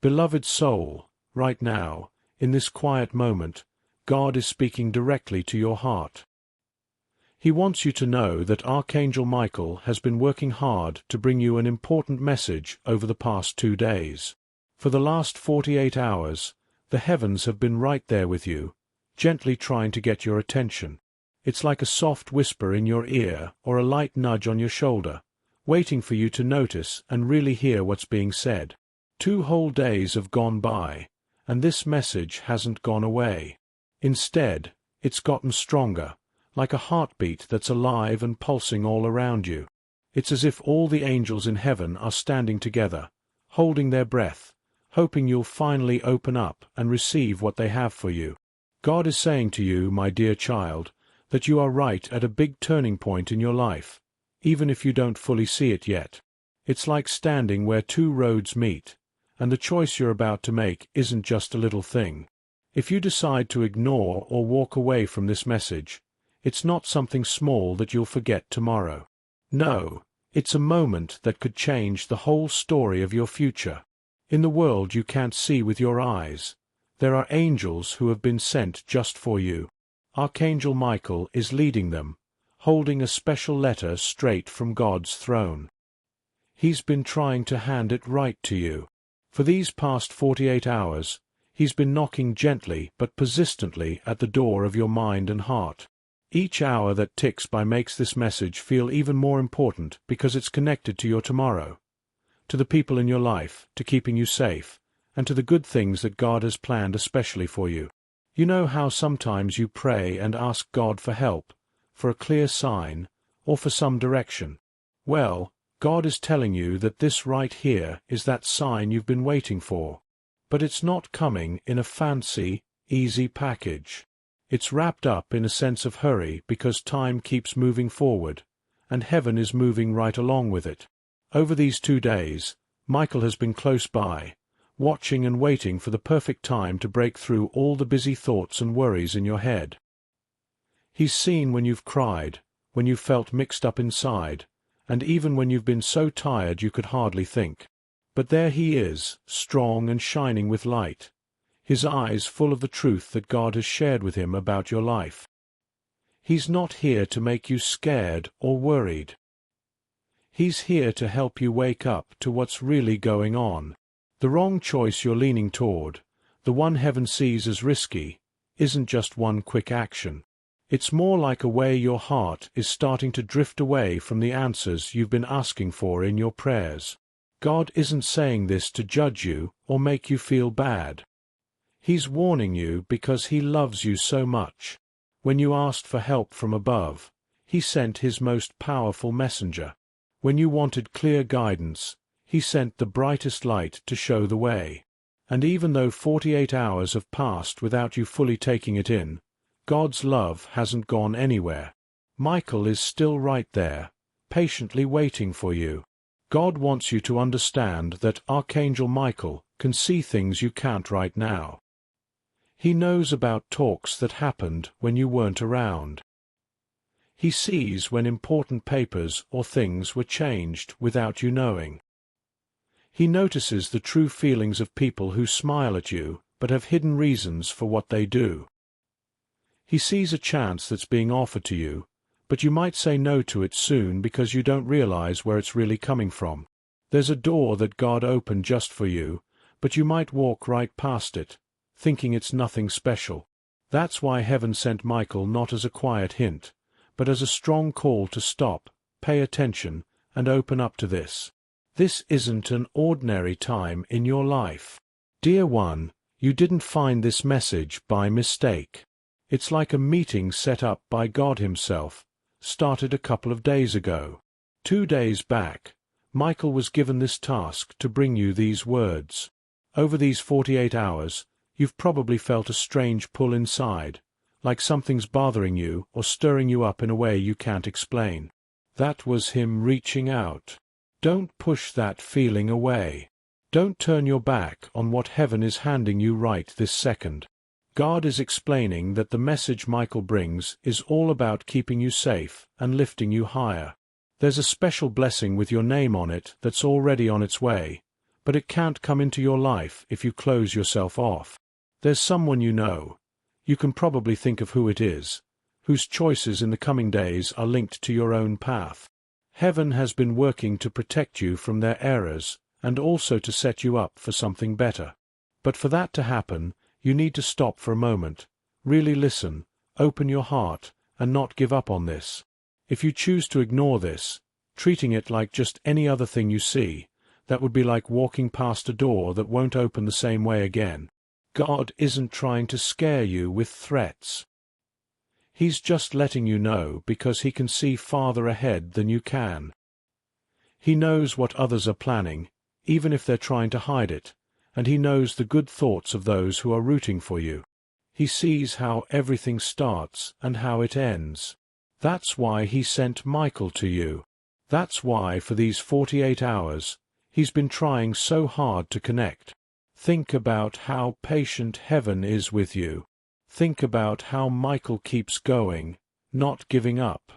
Beloved soul, right now, in this quiet moment, God is speaking directly to your heart. He wants you to know that Archangel Michael has been working hard to bring you an important message over the past 2 days. For the last 48 hours, the heavens have been right there with you, gently trying to get your attention. It's like a soft whisper in your ear or a light nudge on your shoulder, waiting for you to notice and really hear what's being said. 2 whole days have gone by, and this message hasn't gone away. Instead, it's gotten stronger, like a heartbeat that's alive and pulsing all around you. It's as if all the angels in heaven are standing together, holding their breath, hoping you'll finally open up and receive what they have for you. God is saying to you, my dear child, that you are right at a big turning point in your life, even if you don't fully see it yet. It's like standing where 2 roads meet, and the choice you're about to make isn't just a little thing. If you decide to ignore or walk away from this message, it's not something small that you'll forget tomorrow. No, it's a moment that could change the whole story of your future. In the world you can't see with your eyes, there are angels who have been sent just for you. Archangel Michael is leading them, holding a special letter straight from God's throne. He's been trying to hand it right to you. For these past 48 hours, he's been knocking gently but persistently at the door of your mind and heart. Each hour that ticks by makes this message feel even more important because it's connected to your tomorrow, to the people in your life, to keeping you safe, and to the good things that God has planned especially for you. You know how sometimes you pray and ask God for help, for a clear sign, or for some direction? Well, God is telling you that this right here is that sign you've been waiting for. But it's not coming in a fancy, easy package. It's wrapped up in a sense of hurry because time keeps moving forward, and heaven is moving right along with it. Over these 2 days, Michael has been close by, watching and waiting for the perfect time to break through all the busy thoughts and worries in your head. He's seen when you've cried, when you've felt mixed up inside, and even when you've been so tired you could hardly think. But there he is, strong and shining with light, his eyes full of the truth that God has shared with him about your life. He's not here to make you scared or worried. He's here to help you wake up to what's really going on. The wrong choice you're leaning toward, the one heaven sees as risky, isn't just one quick action. It's more like a way your heart is starting to drift away from the answers you've been asking for in your prayers. God isn't saying this to judge you or make you feel bad. He's warning you because he loves you so much. When you asked for help from above, he sent his most powerful messenger. When you wanted clear guidance, he sent the brightest light to show the way. And even though 48 hours have passed without you fully taking it in, God's love hasn't gone anywhere. Michael is still right there, patiently waiting for you. God wants you to understand that Archangel Michael can see things you can't right now. He knows about talks that happened when you weren't around. He sees when important papers or things were changed without you knowing. He notices the true feelings of people who smile at you but have hidden reasons for what they do. He sees a chance that's being offered to you, but you might say no to it soon because you don't realize where it's really coming from. There's a door that God opened just for you, but you might walk right past it, thinking it's nothing special. That's why heaven sent Michael not as a quiet hint, but as a strong call to stop, pay attention, and open up to this. This isn't an ordinary time in your life. Dear one, you didn't find this message by mistake. It's like a meeting set up by God himself, started a couple of days ago. 2 days back, Michael was given this task to bring you these words. Over these 48 hours, you've probably felt a strange pull inside, like something's bothering you or stirring you up in a way you can't explain. That was him reaching out. Don't push that feeling away. Don't turn your back on what heaven is handing you right this second. God is explaining that the message Michael brings is all about keeping you safe and lifting you higher. There's a special blessing with your name on it that's already on its way, but it can't come into your life if you close yourself off. There's someone you know. You can probably think of who it is, whose choices in the coming days are linked to your own path. Heaven has been working to protect you from their errors and also to set you up for something better. But for that to happen, you need to stop for a moment, really listen, open your heart, and not give up on this. If you choose to ignore this, treating it like just any other thing you see, that would be like walking past a door that won't open the same way again. God isn't trying to scare you with threats. He's just letting you know because he can see farther ahead than you can. He knows what others are planning, even if they're trying to hide it, and he knows the good thoughts of those who are rooting for you. He sees how everything starts and how it ends. That's why he sent Michael to you. That's why for these 48 hours, he's been trying so hard to connect. Think about how patient heaven is with you. Think about how Michael keeps going, not giving up.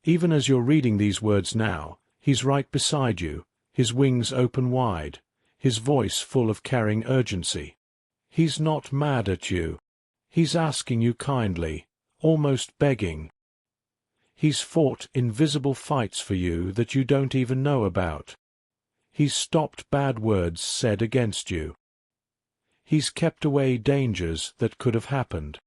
Even as you're reading these words now, he's right beside you, his wings open wide, his voice full of caring urgency. He's not mad at you. He's asking you kindly, almost begging. He's fought invisible fights for you that you don't even know about. He's stopped bad words said against you. He's kept away dangers that could have happened.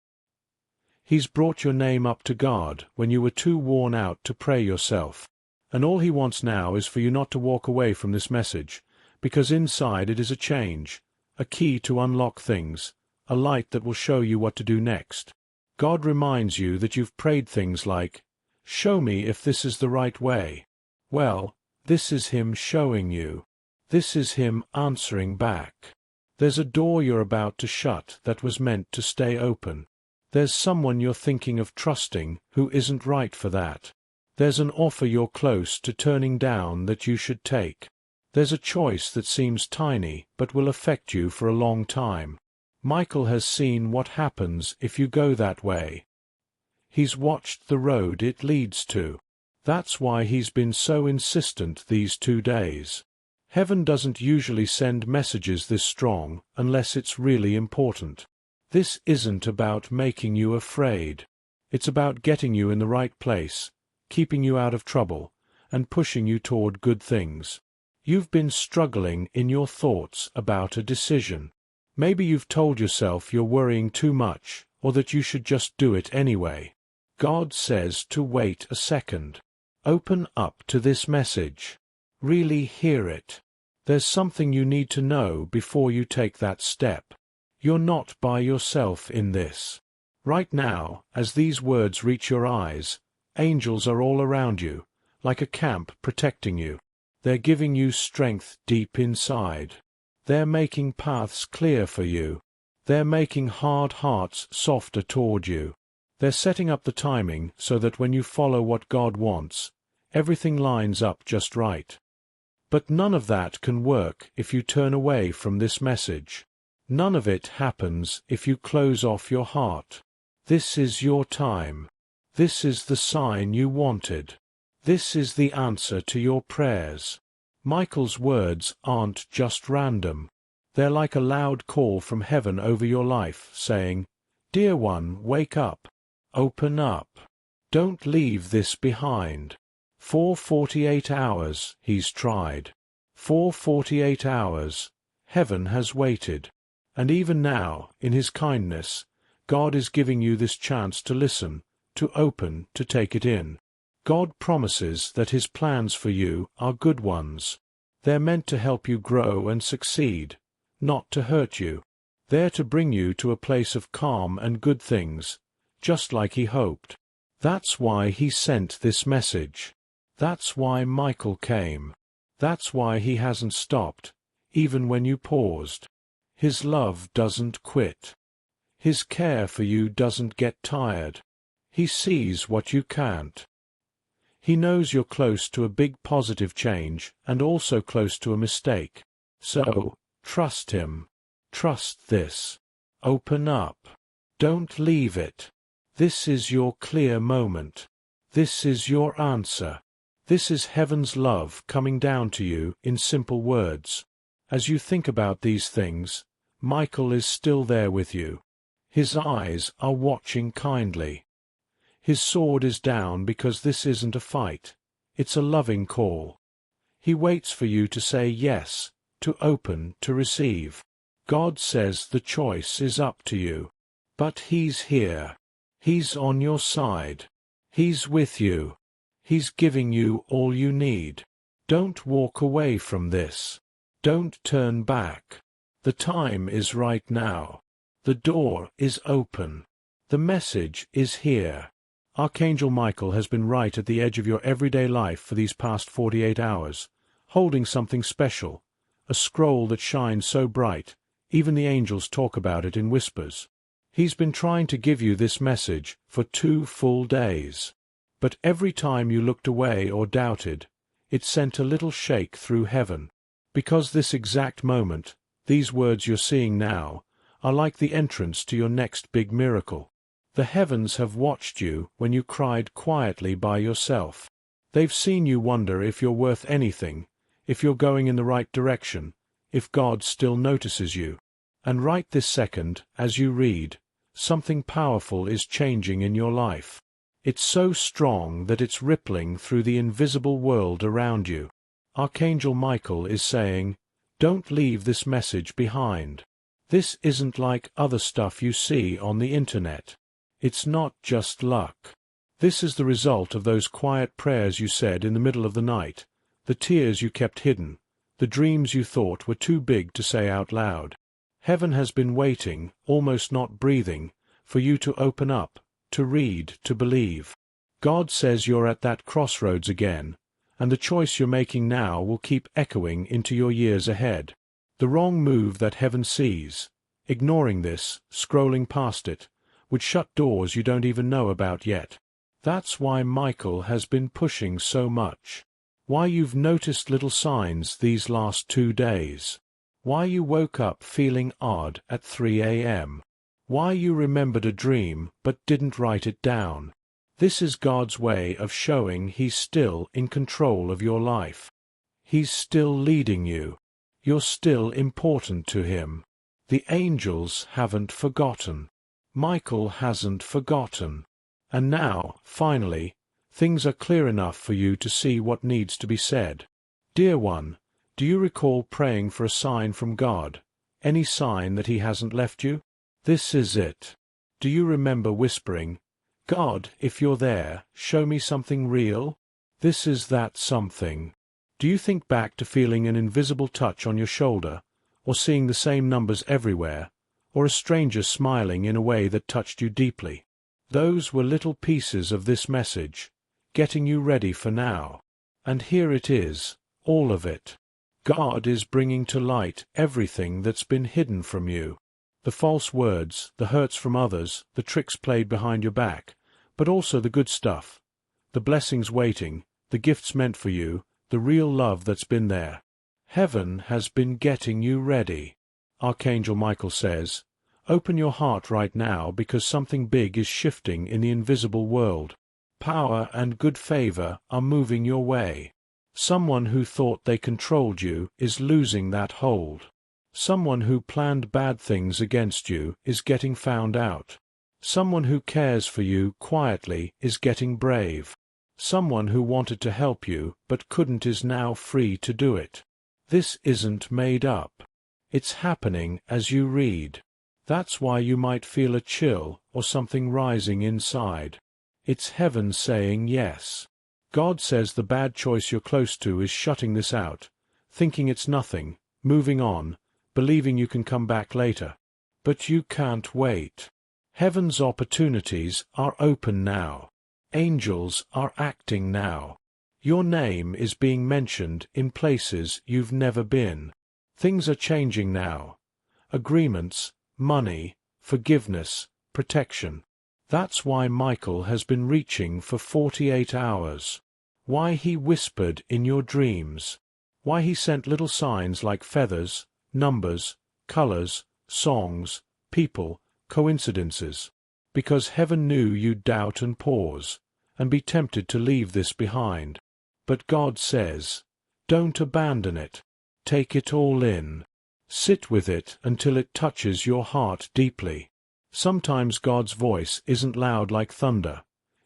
He's brought your name up to God when you were too worn out to pray yourself. And all he wants now is for you not to walk away from this message, because inside it is a change, a key to unlock things, a light that will show you what to do next. God reminds you that you've prayed things like, "Show me if this is the right way." Well, this is him showing you. This is him answering back. There's a door you're about to shut that was meant to stay open. There's someone you're thinking of trusting who isn't right for that. There's an offer you're close to turning down that you should take. There's a choice that seems tiny but will affect you for a long time. Michael has seen what happens if you go that way. He's watched the road it leads to. That's why he's been so insistent these 2 days. Heaven doesn't usually send messages this strong unless it's really important. This isn't about making you afraid. It's about getting you in the right place, keeping you out of trouble, and pushing you toward good things. You've been struggling in your thoughts about a decision. Maybe you've told yourself you're worrying too much, or that you should just do it anyway. God says to wait a second. Open up to this message. Really hear it. There's something you need to know before you take that step. You're not by yourself in this. Right now, as these words reach your eyes, angels are all around you, like a camp protecting you. They're giving you strength deep inside. They're making paths clear for you. They're making hard hearts softer toward you. They're setting up the timing so that when you follow what God wants, everything lines up just right. But none of that can work if you turn away from this message. None of it happens if you close off your heart. This is your time. This is the sign you wanted. This is the answer to your prayers. Michael's words aren't just random. They're like a loud call from heaven over your life, saying, "Dear one, wake up. Open up. Don't leave this behind." For 48 hours he's tried. For 48 hours, heaven has waited. And even now, in his kindness, God is giving you this chance to listen, to open, to take it in. God promises that his plans for you are good ones. They're meant to help you grow and succeed, not to hurt you. They're to bring you to a place of calm and good things, just like he hoped. That's why he sent this message. That's why Michael came. That's why he hasn't stopped, even when you paused. His love doesn't quit. His care for you doesn't get tired. He sees what you can't. He knows you're close to a big positive change and also close to a mistake. So, trust him. Trust this. Open up. Don't leave it. This is your clear moment. This is your answer. This is heaven's love coming down to you in simple words. As you think about these things, Michael is still there with you. His eyes are watching kindly. His sword is down because this isn't a fight. It's a loving call. He waits for you to say yes, to open, to receive. God says the choice is up to you. But He's here. He's on your side. He's with you. He's giving you all you need. Don't walk away from this. Don't turn back. The time is right now. The door is open. The message is here. Archangel Michael has been right at the edge of your everyday life for these past 48 hours, holding something special, a scroll that shines so bright, even the angels talk about it in whispers. He's been trying to give you this message for 2 full days. But every time you looked away or doubted, it sent a little shake through heaven. Because this exact moment, these words you're seeing now, are like the entrance to your next big miracle. The heavens have watched you when you cried quietly by yourself. They've seen you wonder if you're worth anything, if you're going in the right direction, if God still notices you. And right this second, as you read, something powerful is changing in your life. It's so strong that it's rippling through the invisible world around you. Archangel Michael is saying, don't leave this message behind. This isn't like other stuff you see on the internet. It's not just luck. This is the result of those quiet prayers you said in the middle of the night, the tears you kept hidden, the dreams you thought were too big to say out loud. Heaven has been waiting, almost not breathing, for you to open up, to read, to believe. God says you're at that crossroads again, and the choice you're making now will keep echoing into your years ahead. The wrong move that heaven sees, ignoring this, scrolling past it, would shut doors you don't even know about yet. That's why Michael has been pushing so much. Why you've noticed little signs these last 2 days. Why you woke up feeling odd at 3 a.m. Why you remembered a dream but didn't write it down. This is God's way of showing He's still in control of your life. He's still leading you. You're still important to Him. The angels haven't forgotten. Michael hasn't forgotten. And now, finally, things are clear enough for you to see what needs to be said. Dear one, do you recall praying for a sign from God? Any sign that He hasn't left you? This is it. Do you remember whispering, God, if you're there, show me something real? This is that something. Do you think back to feeling an invisible touch on your shoulder, or seeing the same numbers everywhere, or a stranger smiling in a way that touched you deeply? Those were little pieces of this message, getting you ready for now. And here it is, all of it. God is bringing to light everything that's been hidden from you. The false words, the hurts from others, the tricks played behind your back, but also the good stuff, the blessings waiting, the gifts meant for you, the real love that's been there. Heaven has been getting you ready. Archangel Michael says, open your heart right now because something big is shifting in the invisible world. Power and good favor are moving your way. Someone who thought they controlled you is losing that hold. Someone who planned bad things against you is getting found out. Someone who cares for you quietly is getting brave. Someone who wanted to help you but couldn't is now free to do it. This isn't made up. It's happening as you read. That's why you might feel a chill or something rising inside. It's heaven saying yes. God says the bad choice you're close to is shutting this out, thinking it's nothing, moving on, believing you can come back later. But you can't wait. Heaven's opportunities are open now. Angels are acting now. Your name is being mentioned in places you've never been. Things are changing now. Agreements, money, forgiveness, protection. That's why Michael has been reaching for 48 hours. Why he whispered in your dreams. Why he sent little signs like feathers, numbers, colors, songs, people, coincidences. Because heaven knew you'd doubt and pause, and be tempted to leave this behind. But God says, don't abandon it. Take it all in. Sit with it until it touches your heart deeply. Sometimes God's voice isn't loud like thunder.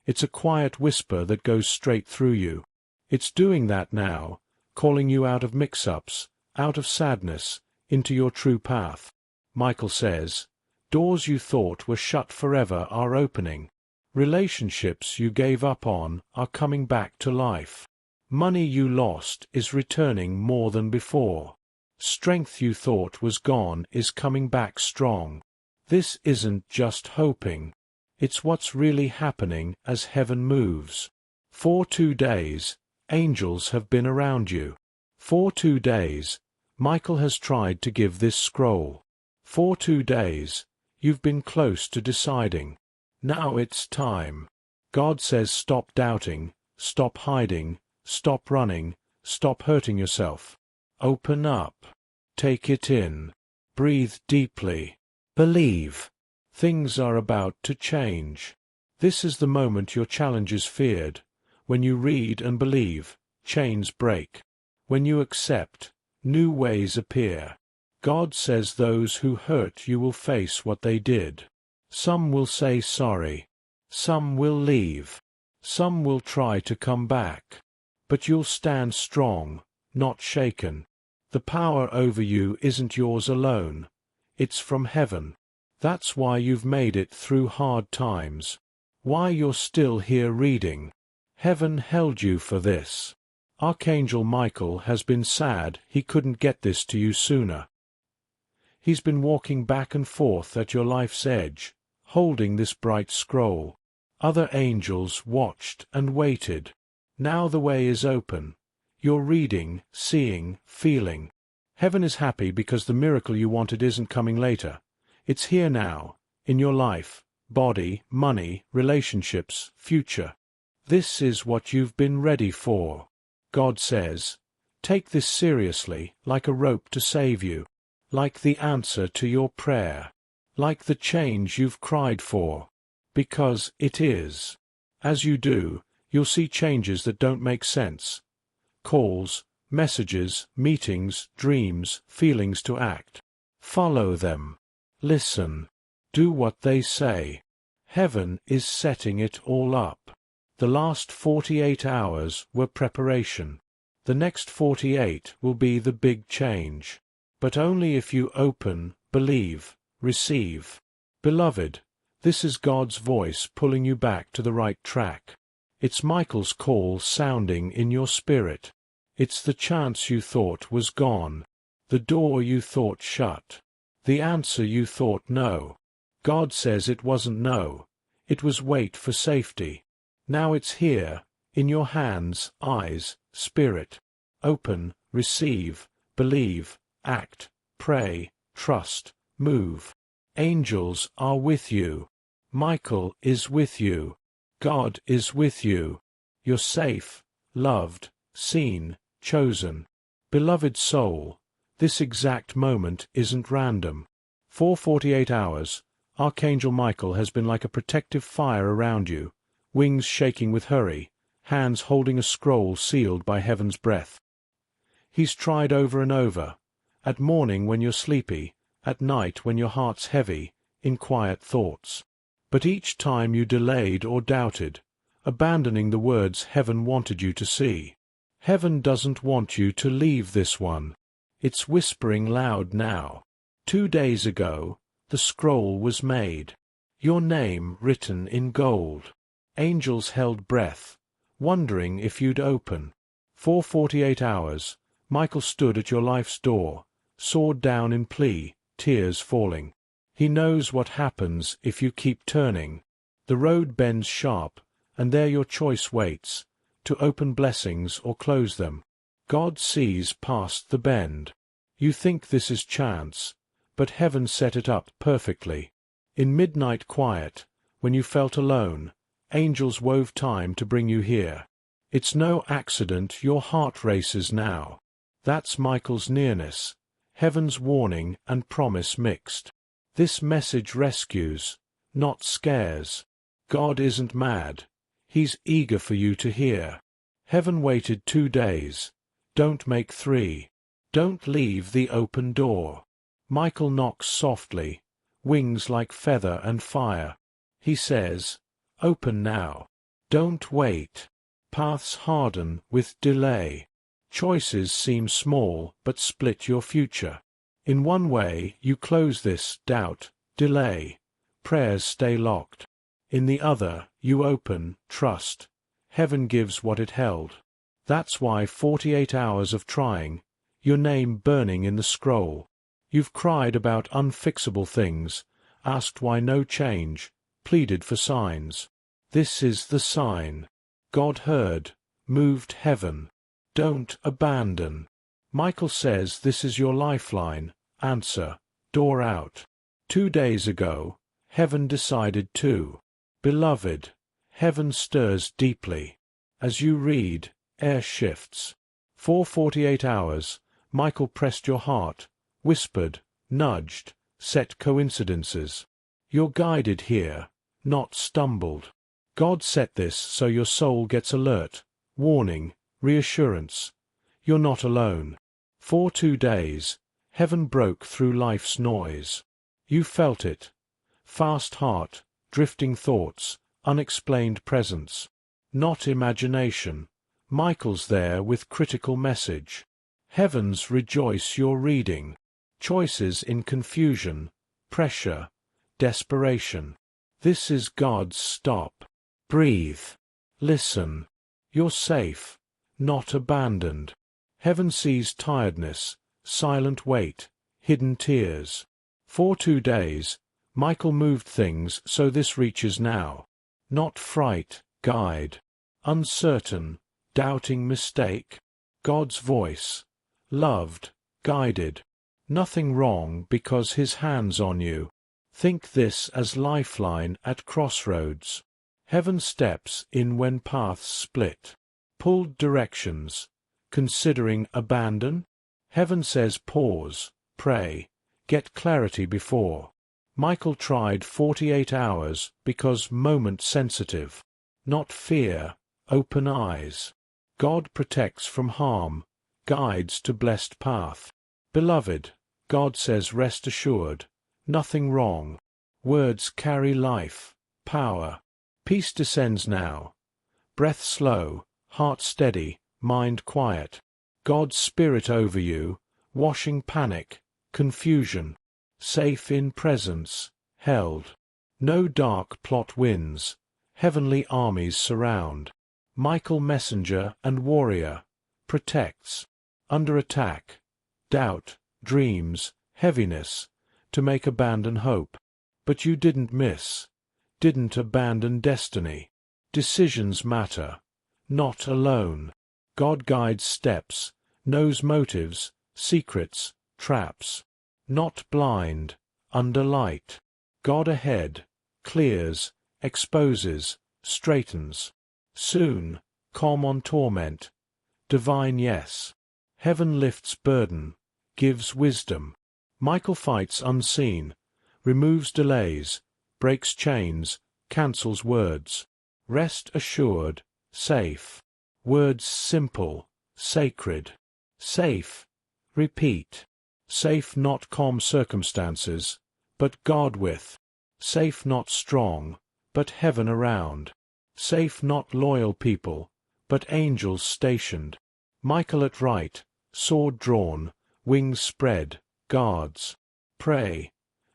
It's a quiet whisper that goes straight through you. It's doing that now, calling you out of mix-ups, out of sadness, into your true path. Michael says, doors you thought were shut forever are opening. Relationships you gave up on are coming back to life. Money you lost is returning more than before. Strength you thought was gone is coming back strong. This isn't just hoping. It's what's really happening as heaven moves. For 2 days, angels have been around you. For 2 days, Michael has tried to give this scroll. For 2 days, you've been close to deciding. Now it's time. God says stop doubting, stop hiding, stop running, stop hurting yourself. Open up. Take it in. Breathe deeply. Believe. Things are about to change. This is the moment your challenge is feared. When you read and believe, chains break. When you accept, new ways appear. God says those who hurt you will face what they did. Some will say sorry. Some will leave. Some will try to come back. But you'll stand strong, not shaken. The power over you isn't yours alone. It's from heaven. That's why you've made it through hard times. Why you're still here reading. Heaven held you for this. Archangel Michael has been sad he couldn't get this to you sooner. He's been walking back and forth at your life's edge, holding this bright scroll. Other angels watched and waited. Now the way is open. You're reading, seeing, feeling. Heaven is happy because the miracle you wanted isn't coming later. It's here now, in your life, body, money, relationships, future. This is what you've been ready for. God says, take this seriously, like a rope to save you, like the answer to your prayer, like the change you've cried for, because it is. As you do, you'll see changes that don't make sense. Calls, messages, meetings, dreams, feelings to act. Follow them. Listen. Do what they say. Heaven is setting it all up. The last 48 hours were preparation. The next 48 will be the big change. But only if you open, believe, receive. Beloved, this is God's voice pulling you back to the right track. It's Michael's call sounding in your spirit. It's the chance you thought was gone, the door you thought shut, the answer you thought no. God says it wasn't no, it was wait for safety. Now it's here, in your hands, eyes, spirit. Open, receive, believe, act, pray, trust, move. Angels are with you. Michael is with you. God is with you. You're safe, loved, seen, chosen. Beloved soul, this exact moment isn't random. For 48 hours, Archangel Michael has been like a protective fire around you, wings shaking with hurry, hands holding a scroll sealed by heaven's breath. He's tried over and over, at morning when you're sleepy, at night when your heart's heavy, in quiet thoughts. But each time you delayed or doubted, abandoning the words heaven wanted you to see. Heaven doesn't want you to leave this one. It's whispering loud now. 2 days ago, the scroll was made. Your name written in gold. Angels held breath, wondering if you'd open. For 48 hours, Michael stood at your life's door, sword down in plea, tears falling. He knows what happens if you keep turning. The road bends sharp, and there your choice waits, to open blessings or close them. God sees past the bend. You think this is chance, but heaven set it up perfectly. In midnight quiet, when you felt alone, angels wove time to bring you here. It's no accident your heart races now. That's Michael's nearness, heaven's warning and promise mixed. This message rescues, not scares. God isn't mad. He's eager for you to hear. Heaven waited 2 days. Don't make 3. Don't leave the open door. Michael knocks softly, wings like feather and fire. He says, "Open now. Don't wait." Paths harden with delay. Choices seem small but split your future. In one way you close this doubt, delay. Prayers stay locked. In the other you open, trust. Heaven gives what it held. That's why 48 hours of trying, your name burning in the scroll. You've cried about unfixable things, asked why no change, pleaded for signs. This is the sign. God heard, moved heaven. Don't abandon. Michael says this is your lifeline. Answer, door out. 2 days ago, heaven decided too. Beloved, heaven stirs deeply. As you read, air shifts. For 48 hours, Michael pressed your heart, whispered, nudged, set coincidences. You're guided here, not stumbled. God set this so your soul gets alert, warning, reassurance. You're not alone. For 2 days, heaven broke through life's noise. You felt it. Fast heart, drifting thoughts, unexplained presence. Not imagination. Michael's there with critical message. Heavens rejoice you're reading. Choices in confusion, pressure, desperation. This is God's stop. Breathe. Listen. You're safe, not abandoned. Heaven sees tiredness, silent weight, hidden tears. For 2 days, Michael moved things so this reaches now. Not fright, guide. Uncertain, doubting mistake. God's voice. Loved, guided. Nothing wrong because his hand's on you. Think this as lifeline at crossroads. Heaven steps in when paths split. Pulled directions. Considering abandon? Heaven says pause, pray, get clarity before. Michael tried 48 hours because moment sensitive. Not fear, open eyes. God protects from harm, guides to blessed path. Beloved, God says rest assured, nothing wrong. Words carry life, power. Peace descends now. Breath slow, heart steady, mind quiet. God's Spirit over you, washing panic, confusion. Safe in presence, held. No dark plot wins. Heavenly armies surround. Michael messenger and warrior, protects. Under attack. Doubt, dreams, heaviness, to make abandon hope. But you didn't miss. Didn't abandon destiny. Decisions matter. Not alone. God guides steps, knows motives, secrets, traps. Not blind, under light. God ahead, clears, exposes, straightens. Soon, calm on torment. Divine yes. Heaven lifts burden, gives wisdom. Michael fights unseen, removes delays, breaks chains, cancels words. Rest assured, safe. Words simple, sacred. Safe. Repeat. Safe not calm circumstances, but God with. Safe not strong, but heaven around. Safe not loyal people, but angels stationed. Michael at right, sword drawn, wings spread, guards. Pray.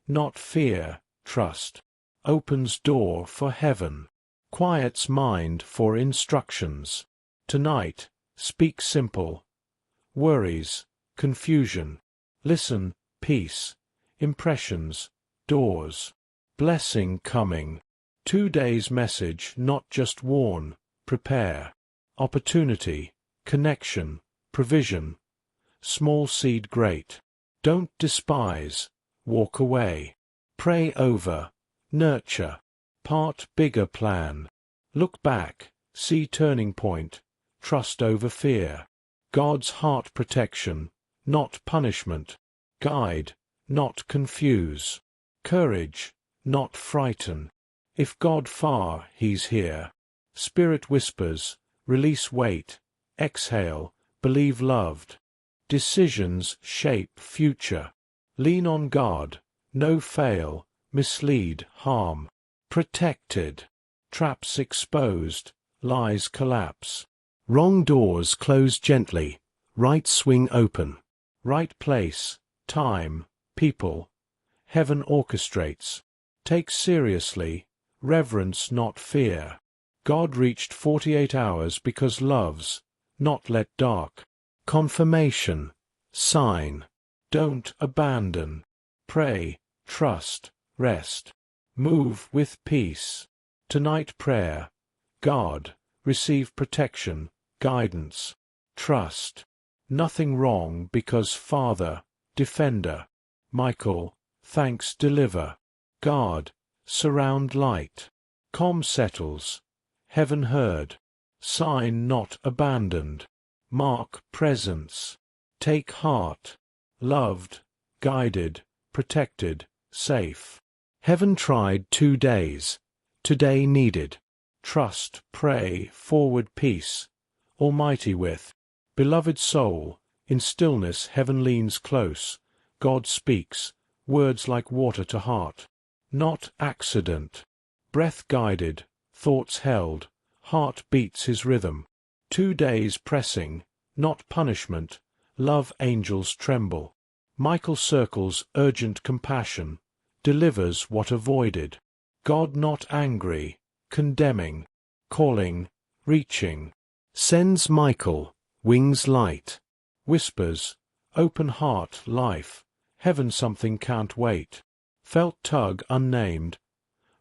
Not fear, trust. Opens door for heaven. Quiets mind for instructions. Tonight, speak simple. Worries, confusion. Listen, peace. Impressions, doors. Blessing coming. 2 days message not just warn, prepare. Opportunity, connection, provision. Small seed great. Don't despise. Walk away. Pray over. Nurture. Part bigger plan. Look back. See turning point. Trust over fear. God's heart protection, not punishment. Guide, not confuse. Courage, not frighten. If God far, he's here. Spirit whispers, release weight. Exhale, believe loved. Decisions shape future. Lean on God. No fail, mislead, harm. Protected. Traps exposed, lies collapse. Wrong doors close gently, right swing open. Right place, time, people. Heaven orchestrates. Take seriously, reverence not fear. God reached 48 hours because loves, not let dark. Confirmation, sign. Don't abandon. Pray, trust, rest. Move with peace. Tonight prayer. God, receive protection, guidance, trust. Nothing wrong because Father, Defender. Michael, thanks deliver. God, surround light. Calm settles. Heaven heard. Sign not abandoned. Mark presence. Take heart. Loved, guided, protected, safe. Heaven tried 2 days. Today needed. Trust, pray, forward peace. Almighty with. Beloved soul, in stillness heaven leans close. God speaks, words like water to heart. Not accident. Breath guided, thoughts held, heart beats his rhythm. 2 days pressing, not punishment, love angels tremble. Michael circles urgent compassion, delivers what avoided. God not angry, condemning, calling, reaching. Sends Michael, wings light. Whispers, open heart, life. Heaven something can't wait. Felt tug unnamed.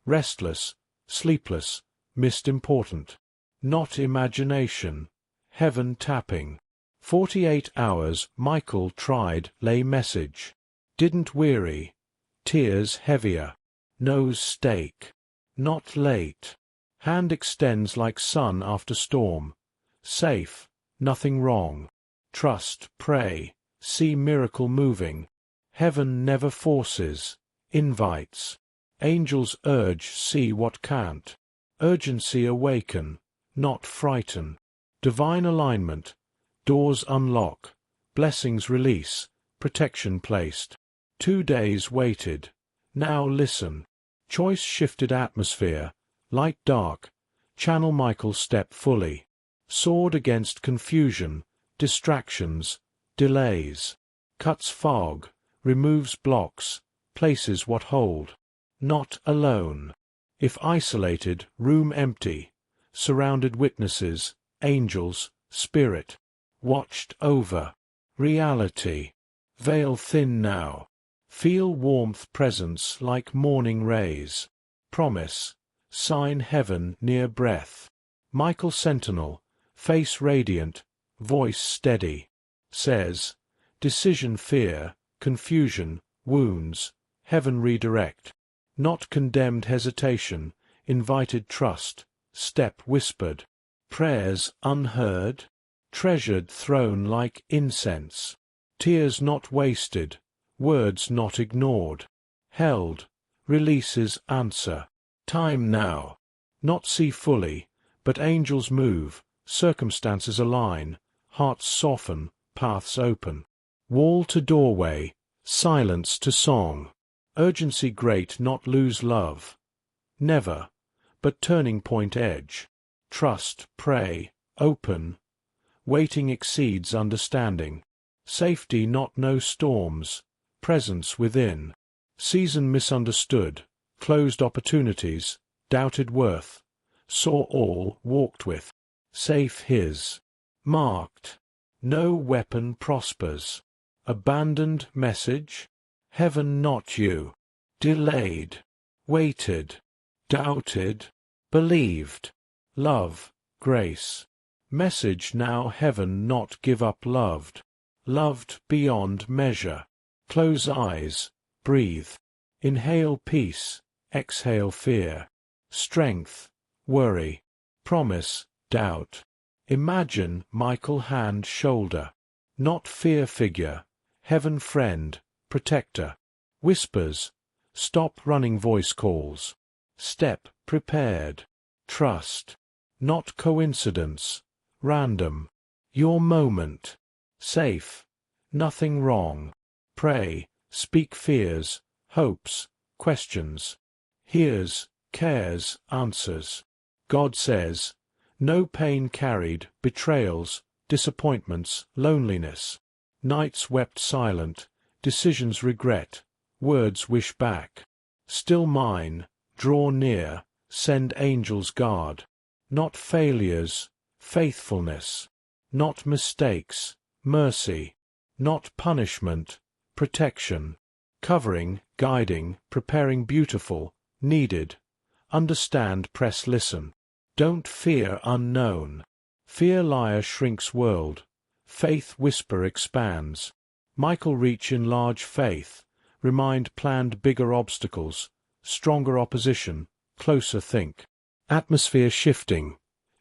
Restless, sleepless, missed important. Not imagination. Heaven tapping. 48 hours Michael tried lay message. Didn't weary. Tears heavier. Nose stake. Not late. Hand extends like sun after storm. Safe. Nothing wrong. Trust, pray. See miracle moving. Heaven never forces. Invites. Angels urge, see what can't. Urgency awaken, not frighten. Divine alignment. Doors unlock. Blessings release. Protection placed. 2 days waited. Now listen. Choice shifted atmosphere. Light dark. Channel Michael step fully. Sword against confusion. Distractions. Delays. Cuts fog. Removes blocks. Places what hold. Not alone. If isolated, room empty. Surrounded witnesses, angels, spirit. Watched over. Reality. Veil thin now. Feel warmth presence like morning rays. Promise. Sign heaven near breath. Michael Sentinel, face radiant, voice steady. Says, decision fear, confusion, wounds, heaven redirect. Not condemned hesitation, invited trust, step whispered. Prayers unheard, treasured throne like incense. Tears not wasted, words not ignored. Held, releases answer. Time now. Not see fully, but angels move, circumstances align, hearts soften, paths open. Wall to doorway, silence to song. Urgency great, not lose love. Never, but turning point edge. Trust, pray, open. Waiting exceeds understanding. Safety not no storms. Presence within. Season misunderstood. Closed opportunities. Doubted worth. Saw all, walked with. Safe his. Marked. No weapon prospers. Abandoned message. Heaven not you. Delayed. Waited. Doubted. Believed. Love. Grace. Message now heaven not give up loved. Loved beyond measure. Close eyes. Breathe. Inhale peace. Exhale fear. Strength. Worry. Promise. Doubt. Imagine Michael hand shoulder. Not fear figure. Heaven friend. Protector. Whispers. Stop running voice calls. Step prepared. Trust. Not coincidence. Random. Your moment. Safe. nothing wrong. Pray, speak fears, hopes, questions. Hears, cares, answers. God says, no pain carried, betrayals, disappointments, loneliness. Nights wept silent, decisions regret, words wish back. Still mine, draw near, send angels guard. Not failures, faithfulness. Not mistakes, mercy. Not punishment, protection. Covering, guiding, preparing beautiful, needed. Understand, press, listen. Don't fear unknown. Fear liar shrinks world. Faith whisper expands. Michael reach enlarge faith. Remind planned bigger obstacles. Stronger opposition, closer think. Atmosphere shifting.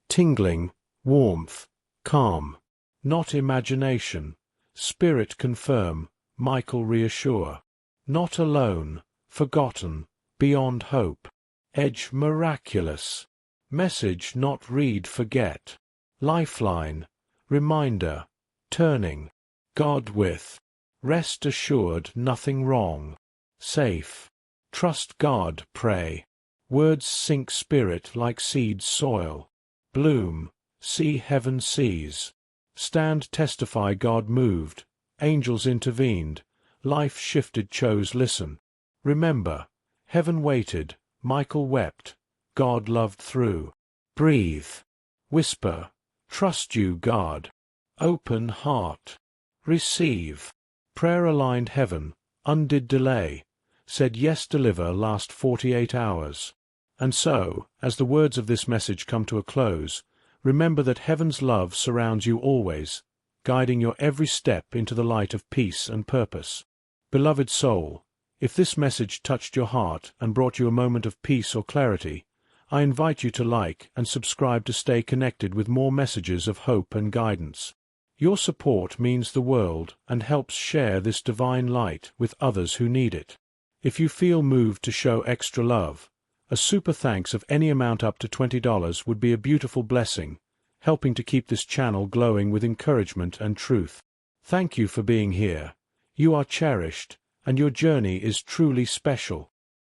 Tingling, warmth, calm. Not imagination. Spirit confirm, Michael reassure. Not alone, forgotten, beyond hope. Edge miraculous. Message not read forget. Lifeline, reminder, turning. God with. Rest assured nothing wrong. Safe. Trust God, pray. Words sink spirit like seeds soil. Bloom, see heaven sees. Stand testify God moved. Angels intervened. Life shifted chose listen. Remember, heaven waited, Michael wept, God loved through. Breathe. Whisper, trust you God. Open heart. Receive. Prayer aligned heaven, undid delay. Said yes deliver last 48 hours. And so, as the words of this message come to a close, remember that heaven's love surrounds you always, guiding your every step into the light of peace and purpose. Beloved soul, if this message touched your heart and brought you a moment of peace or clarity, I invite you to like and subscribe to stay connected with more messages of hope and guidance. Your support means the world and helps share this divine light with others who need it. If you feel moved to show extra love, a super thanks of any amount up to $20 would be a beautiful blessing, helping to keep this channel glowing with encouragement and truth. Thank you for being here. You are cherished, and your journey is truly special.